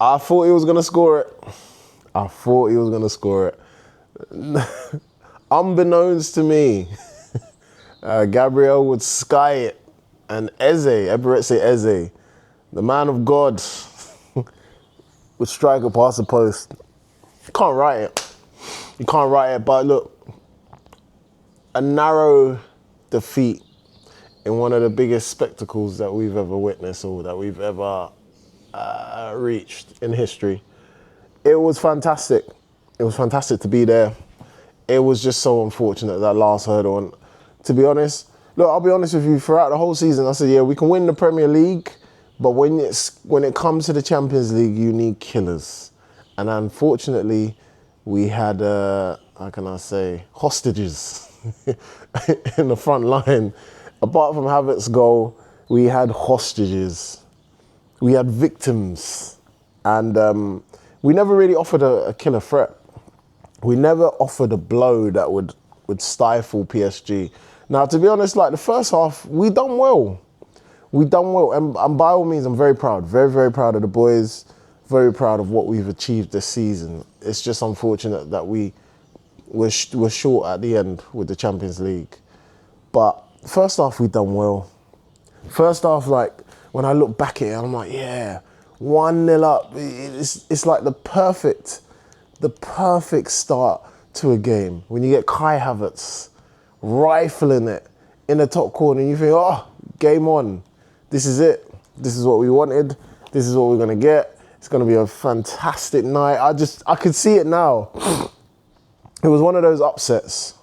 I thought he was going to score it. I thought he was going to score it. Unbeknownst to me, Gabriel would sky it. And Eberechi Eze, the man of God, would strike it past the post. You can't write it. You can't write it. But look, a narrow defeat in one of the biggest spectacles that we've ever witnessed or that we've ever reached in history. It was fantastic. It was fantastic to be there. It was just so unfortunate, that last hurdle. And to be honest, look, I'll be honest with you, throughout the whole season, I said, yeah, we can win the Premier League, but when it comes to the Champions League, you need killers. And unfortunately, we had, how can I say, hostages in the front line. Apart from Havertz's goal, we had hostages. We had victims. And we never really offered a killer threat. We never offered a blow that would stifle PSG. Now, to be honest, like the first half, we done well. We done well. And by all means, I'm very proud. Very, very proud of the boys. Very proud of what we've achieved this season. It's just unfortunate that we were short at the end with the Champions League. But first half, we done well. First half, like, when I look back at it, I'm like, yeah, 1-0 up. It's like the perfect start to a game. When you get Kai Havertz rifling it in the top corner, and you think, oh, game on. This is it. This is what we wanted. This is what we're going to get. It's going to be a fantastic night. I could see it now. It was one of those upsets.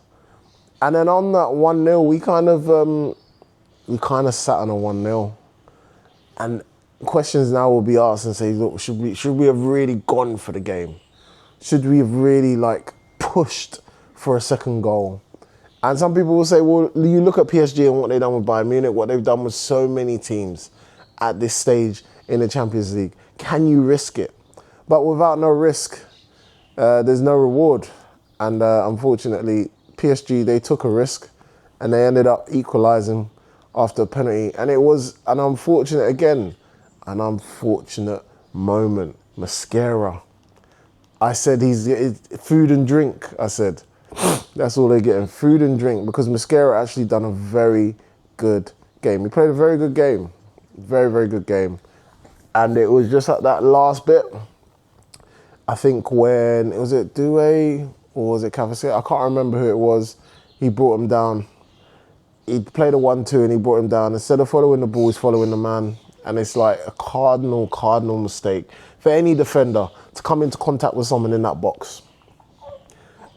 And then on that 1-0, we kind of sat on a 1-0. And questions now will be asked and say, look, should we have really gone for the game? Should we have really pushed for a second goal? And some people will say, well, you look at PSG and what they've done with Bayern Munich, what they've done with so many teams at this stage in the Champions League. Can you risk it? But without no risk, there's no reward. And unfortunately, PSG, they took a risk and they ended up equalising after a penalty. And it was an unfortunate moment. Mascara. I said he's food and drink, I said. That's all they're getting, food and drink, because Mascara actually done a very good game. He played a very good game. Very, very good game. And it was just at that last bit, I think when, was it Doué or was it Cavassier? I can't remember who it was. He brought him down. He played a 1-2 and he brought him down. Instead of following the ball, he's following the man. And it's like a cardinal mistake for any defender to come into contact with someone in that box.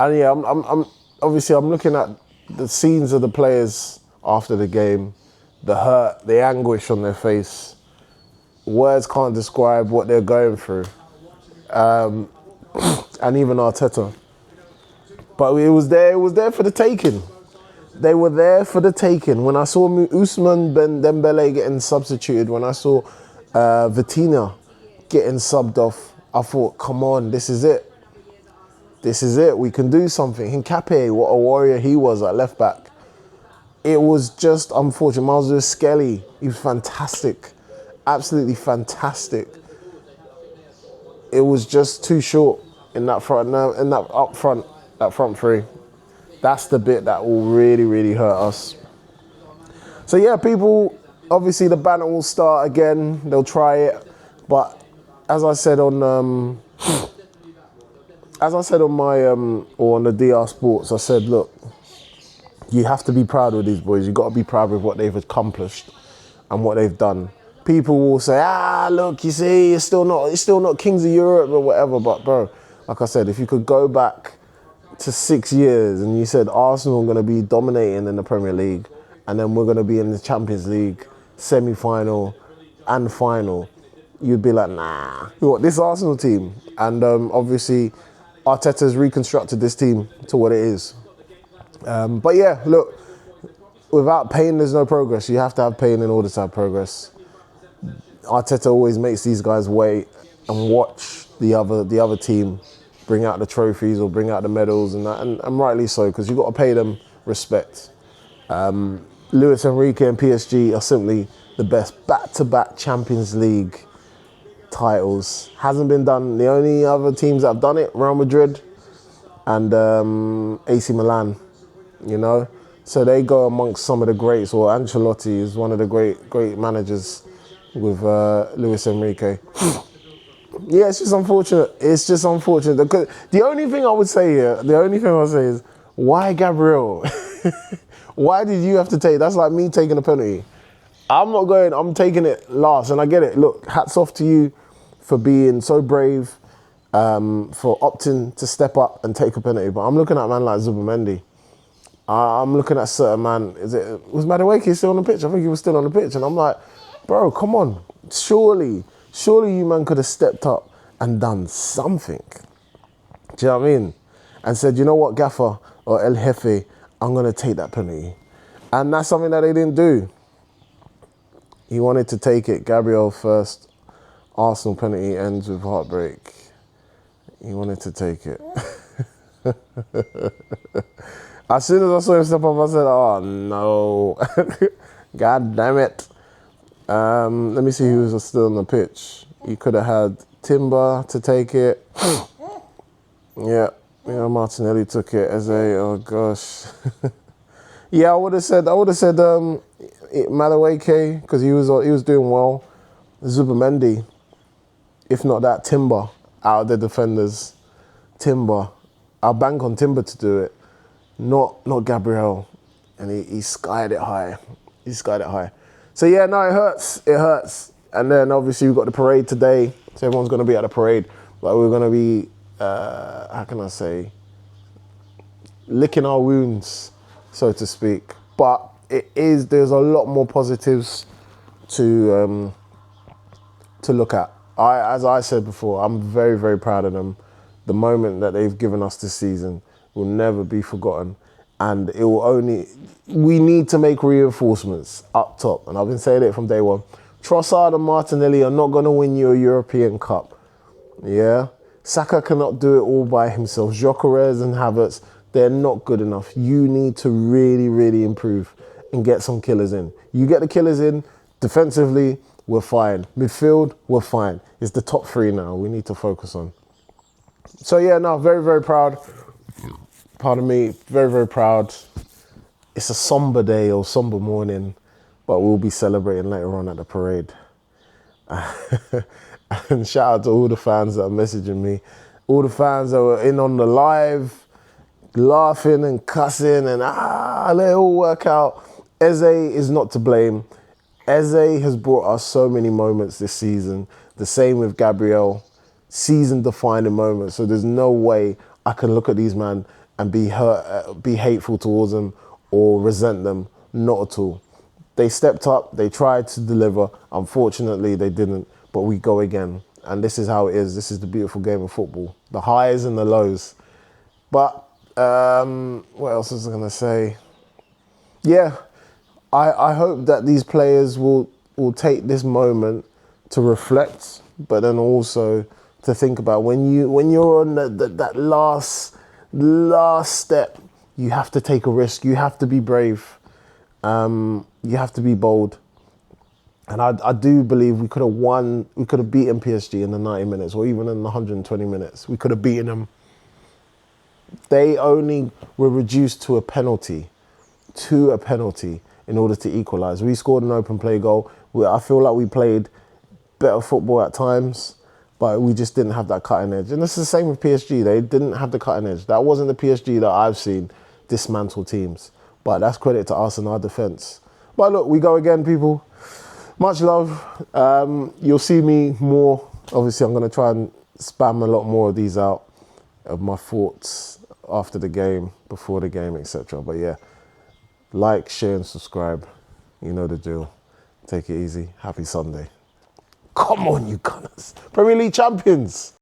And yeah, I'm obviously looking at the scenes of the players after the game, the hurt, the anguish on their face. Words can't describe what they're going through. And even Arteta. But it was there for the taking. They were there for the taking. When I saw Ousmane Dembele getting substituted, when I saw Vitinha getting subbed off, I thought, come on, this is it. This is it. We can do something. Hincapié, what a warrior he was at left back. It was just unfortunate. Miles Skelly, he was fantastic. Absolutely fantastic. It was just too short in that front, in that up front, that front three. That's the bit that will really, really hurt us. So yeah, people, obviously the banner will start again. They'll try it. But as I said on my or on the DR Sports, I said, look, you have to be proud of these boys. You've got to be proud of what they've accomplished and what they've done. People will say, look, you see, it's still not kings of Europe or whatever. But bro, like I said, if you could go back to 6 years and you said Arsenal are going to be dominating in the Premier League and then we're going to be in the Champions League semi-final and final, you'd be like, nah. What, this Arsenal team? And obviously, Arteta's reconstructed this team to what it is. But yeah, look, without pain, there's no progress. You have to have pain in order to have progress. Arteta always makes these guys wait and watch the other team bring out the trophies or bring out the medals, and rightly so, because you've got to pay them respect. Luis Enrique and PSG are simply the best back-to-back Champions League titles. Hasn't been done. The only other teams that have done it, Real Madrid and AC Milan, you know. So they go amongst some of the greats, or Ancelotti is one of the great managers with Luis Enrique. Yeah, it's just unfortunate. It's just unfortunate. The only thing I would say here, is, why Gabriel? Why did you have to take? That's like me taking a penalty. I'm not going. I'm taking it last, and I get it. Look, hats off to you for being so brave, for opting to step up and take a penalty. But I'm looking at a man like Zubimendi. I'm looking at certain man. Was Madueke still on the pitch? I think he was still on the pitch, and I'm like, bro, come on. Surely you man could have stepped up and done something. Do you know what I mean? And said, you know what, Gaffer or El Jefe, I'm gonna take that penalty, and that's something that they didn't do. He wanted to take it. Gabriel first. Arsenal penalty ends with heartbreak. He wanted to take it. As soon as I saw him step up, I said, oh no. God damn it. Let me see who was still on the pitch. You could have had Timber to take it. Yeah, Martinelli took it. Eze, oh gosh. Yeah, I would have said Madueke, because he was doing well. Zubimendi, if not that, Timber out of the defenders. Timber. I'll bank on Timber to do it. Not Gabriel. And he skied it high. So yeah, no, it hurts. And then obviously we've got the parade today. So everyone's going to be at the parade. But we're going to be, how can I say, licking our wounds, so to speak. But there's a lot more positives to look at. As I said before, I'm very, very proud of them. The moment that they've given us this season will never be forgotten. And we need to make reinforcements up top. And I've been saying it from day one. Trossard and Martinelli are not going to win you a European Cup. Yeah? Saka cannot do it all by himself. Gyökeres and Havertz, they're not good enough. You need to really, really improve and get some killers in. You get the killers in, defensively, we're fine. Midfield, we're fine. It's the top three now we need to focus on. So yeah, no, very, very proud. Pardon me, very, very proud. It's a somber day or somber morning, but we'll be celebrating later on at the parade. And shout out to all the fans that are messaging me. All the fans that were in on the live, laughing and cussing and let it all work out. Eze is not to blame. Eze has brought us so many moments this season. The same with Gabriel. Season-defining moments. So there's no way I can look at these men and be hateful towards them or resent them. Not at all. They stepped up. They tried to deliver. Unfortunately, they didn't. But we go again. And this is how it is. This is the beautiful game of football. The highs and the lows. But what else was I going to say? Yeah, I hope that these players will take this moment to reflect, but then also to think about when you're on that last step, you have to take a risk. You have to be brave. You have to be bold. And I do believe we could have won. We could have beaten PSG in the 90 minutes or even in the 120 minutes. We could have beaten them. They only were reduced to a penalty in order to equalise. We scored an open play goal. I feel like we played better football at times, but we just didn't have that cutting edge. And this is the same with PSG. They didn't have the cutting edge. That wasn't the PSG that I've seen dismantle teams. But that's credit to us and our defence. But look, we go again, people. Much love. You'll see me more. Obviously, I'm going to try and spam a lot more of these out, of my thoughts after the game, before the game, etc. But yeah, like, share and subscribe. You know the drill. Take it easy. Happy Sunday. Come on, you gunners. Premier League champions.